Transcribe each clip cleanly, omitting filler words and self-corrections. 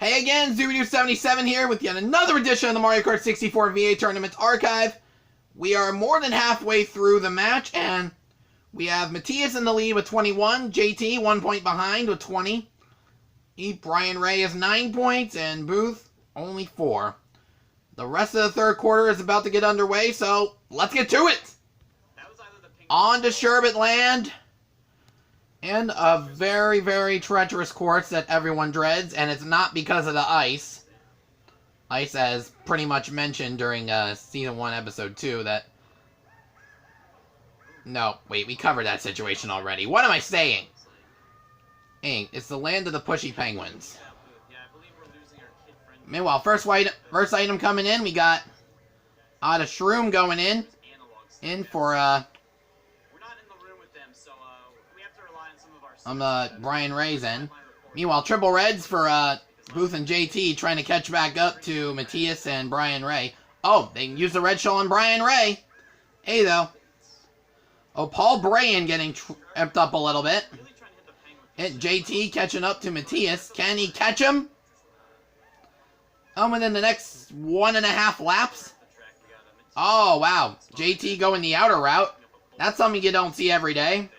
Hey again, Zoodo77 here with yet another edition of the Mario Kart 64 VA Tournament Archive. We are more than halfway through the match, and we have Matthias in the lead with 21, JT 1 point behind with 20. Brian Ray is 9 points, and Booth only 4. The rest of the third quarter is about to get underway, so let's get to it! On to Sherbet Land. And a very, very treacherous course that everyone dreads, and it's not because of the ice. Ice, as pretty much mentioned during Season 1, Episode 2, that... No, wait, we covered that situation already. What am I saying? Hey, it's the land of the pushy penguins. Meanwhile, first item coming in, we got Ada Shroom going in for, Brian Ray's in. Meanwhile, triple reds for Booth and JT trying to catch back up to Matthias and Brian Ray. Oh, they can use the red shell on Brian Ray. Hey, though. Oh, Paul Brayan getting tripped up a little bit. Hit JT catching up to Matthias. Can he catch him? Within the next 1.5 laps. Oh, wow. JT going the outer route. That's something you don't see every day.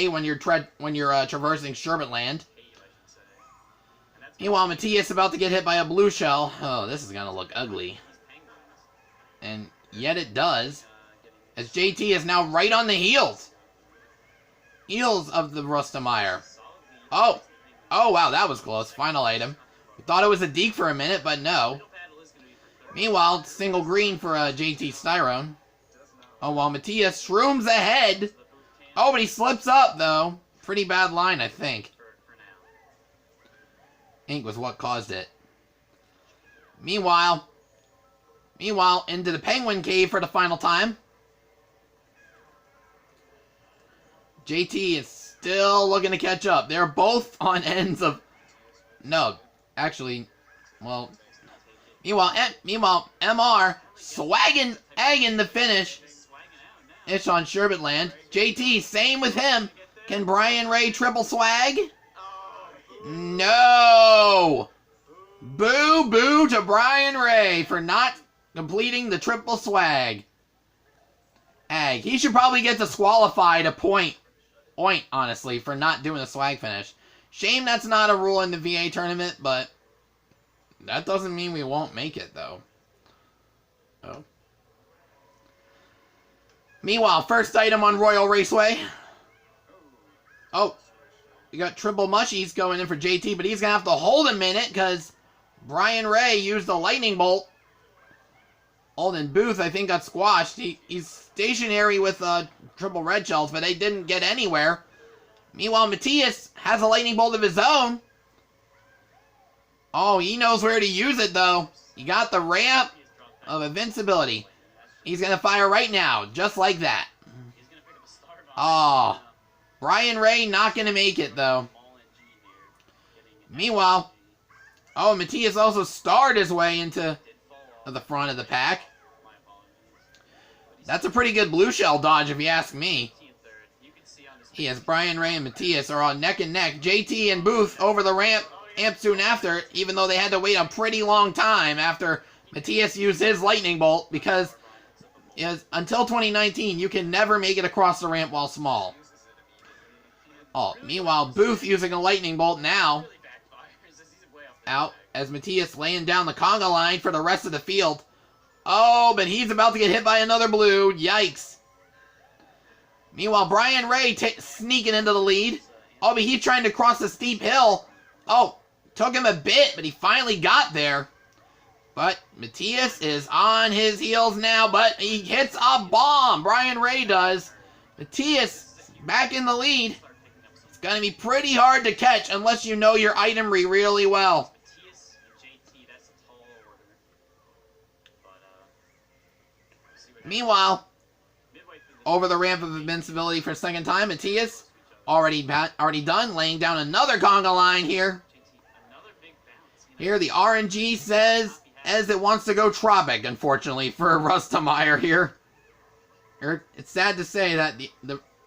When you're traversing Sherbet Land. Meanwhile, Matthias about to get hit by a blue shell. Oh, this is gonna look ugly. And yet it does. As JT is now right on the heels of the Rustemeyer. Oh, wow, that was close. Final item. We thought it was a deke for a minute, but no. Meanwhile, single green for JT Styrone. Oh, while Matthias shrooms ahead. Oh, but he slips up, though. Pretty bad line, I think. Ink was what caused it. Meanwhile, into the Penguin Cave for the final time. JT is still looking to catch up. They're both on ends of... No, actually, well... Meanwhile, MR swagging, egging the finish. It's on Sherbet Land. JT, same with him. Can Brian Ray triple swag? No! Boo to Brian Ray for not completing the triple swag. He should probably get disqualified a point, honestly, for not doing the swag finish. Shame that's not a rule in the VA tournament, but that doesn't mean we won't make it, though. Oh. Meanwhile, first item on Royal Raceway. Oh, we got triple mushies going in for JT, but he's going to have to hold a minute because Brian Ray used the lightning bolt. Alden Booth, I think, got squashed. He's stationary with triple red shells, but they didn't get anywhere. Meanwhile, Matthias has a lightning bolt of his own. Oh, he knows where to use it, though. He got the ramp of invincibility. He's going to fire right now, just like that. Oh, Brian Ray not going to make it, though. Meanwhile, oh, Matthias also starred his way into the front of the pack. That's a pretty good blue shell dodge, if you ask me. Yes, Brian Ray and Matthias are on neck and neck. JT and Booth over the ramp soon after, even though they had to wait a pretty long time after Matthias used his lightning bolt, because until 2019, you can never make it across the ramp while small. Oh, meanwhile, Booth using a lightning bolt now. Out as Matthias laying down the conga line for the rest of the field. Oh, but he's about to get hit by another blue. Yikes. Meanwhile, Brian Ray sneaking into the lead. Oh, but he's trying to cross the steep hill. Oh, took him a bit, but he finally got there. But Matthias is on his heels now, but he hits a bomb. Brian Ray does. Matthias back in the lead. It's going to be pretty hard to catch unless you know your itemry really well. Meanwhile, over the ramp of invincibility for a second time, Matthias already done, laying down another conga line here. Here the RNG says as it wants to go tropic, unfortunately, for Rustemeyer here. It's sad to say that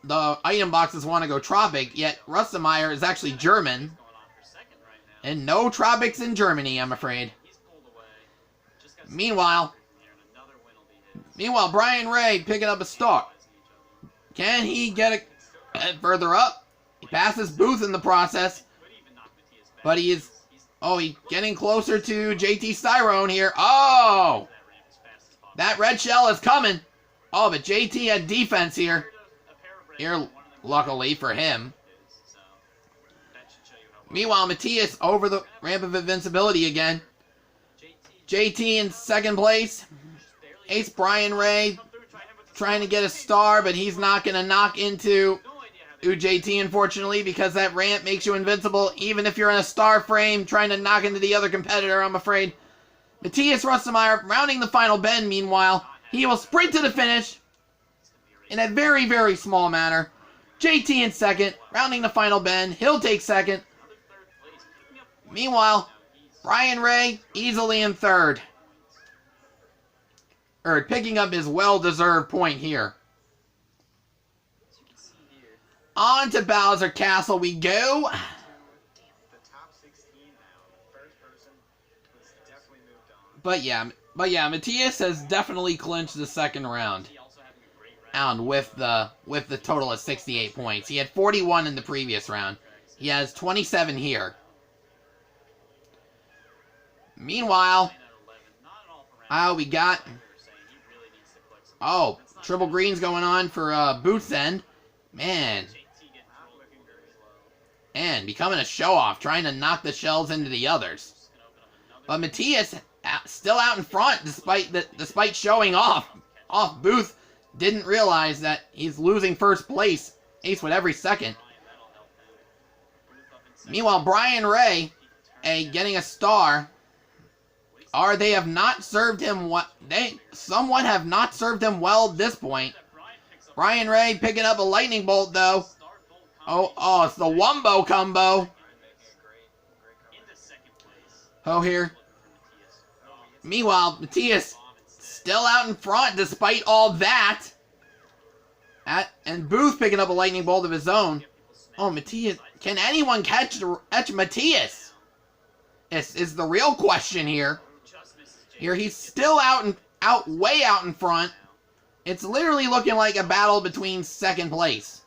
the item boxes want to go tropic, yet Rustemeyer is actually German. And no tropics in Germany, I'm afraid. Meanwhile, Brian Ray picking up a star. Can he get a head further up? He passes Booth in the process. But he's getting closer to JT Styrone here. Oh! That red shell is coming. Oh, but JT had defense here. Here, luckily for him. Meanwhile, Matthias over the ramp of invincibility again. JT in second place. Ace Brian Ray trying to get a star, but he's not going to knock into JT, unfortunately, because that ramp makes you invincible, even if you're in a star frame trying to knock into the other competitor, I'm afraid. Matthias Rustenmeyer rounding the final bend, meanwhile. He will sprint to the finish in a very, very small manner. JT in second, rounding the final bend. He'll take second. Meanwhile, Brian Ray easily in third. Picking up his well-deserved point here. On to Bowser Castle we go. But yeah, Matthias has definitely clinched the second round. And with the total of 68 points. He had 41 in the previous round. He has 27 here. Meanwhile, we got... Oh, triple greens going on for Booth's end. Man. And becoming a show-off, trying to knock the shells into the others. But Matthias still out in front despite showing off. Booth didn't realize that he's losing first place. Ace with every second. Meanwhile, Brian Ray, getting a star. They have not served him what they somewhat have not served him well at this point. Brian Ray picking up a lightning bolt though. Oh, it's the Wumbo combo. Here. Meanwhile, Matthias still out in front despite all that. And Booth picking up a lightning bolt of his own. Oh, Matthias. Can anyone catch Matthias? Is the real question here. Here he's still way out in front. It's literally looking like a battle between second place.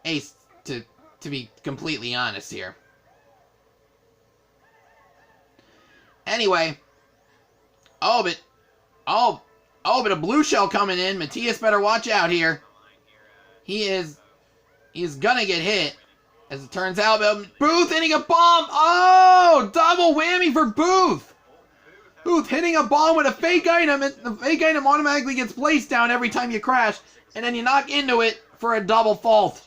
Ace, to be completely honest here. Anyway. But a blue shell coming in. Matthias better watch out here. He's gonna get hit. As it turns out, Booth hitting a bomb. Oh, double whammy for Booth. Booth hitting a bomb with a fake item, and the fake item automatically gets placed down every time you crash, and then you knock into it for a double fault.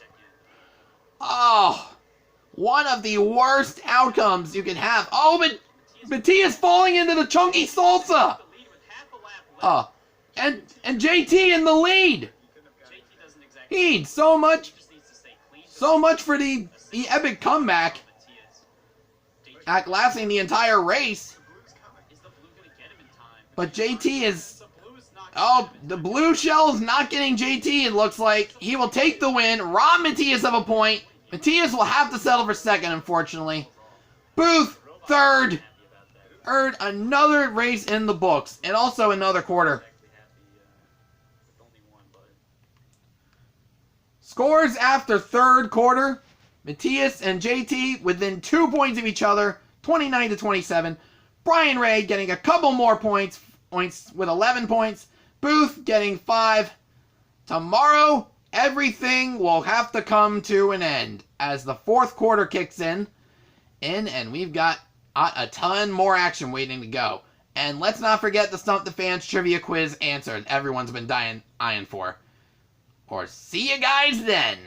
Oh, one of the worst outcomes you can have. Oh, but Matthias falling into the chunky salsa. And JT in the lead. Heed, so much for the epic comeback. Lasting the entire race. But JT is... the blue shell is not getting JT, it looks like. He will take the win, rob Matthias of a point. Matthias will have to settle for second, unfortunately. Booth, third. Another race in the books. And also another quarter. Scores after third quarter. Matthias and JT within 2 points of each other. 29-27. Brian Ray getting a couple more points with 11 points. Booth getting 5. Tomorrow, everything will have to come to an end as the fourth quarter kicks in, and we've got a ton more action waiting to go. And let's not forget the Stump the Fans trivia quiz answer everyone's been eyeing for. Or see you guys then.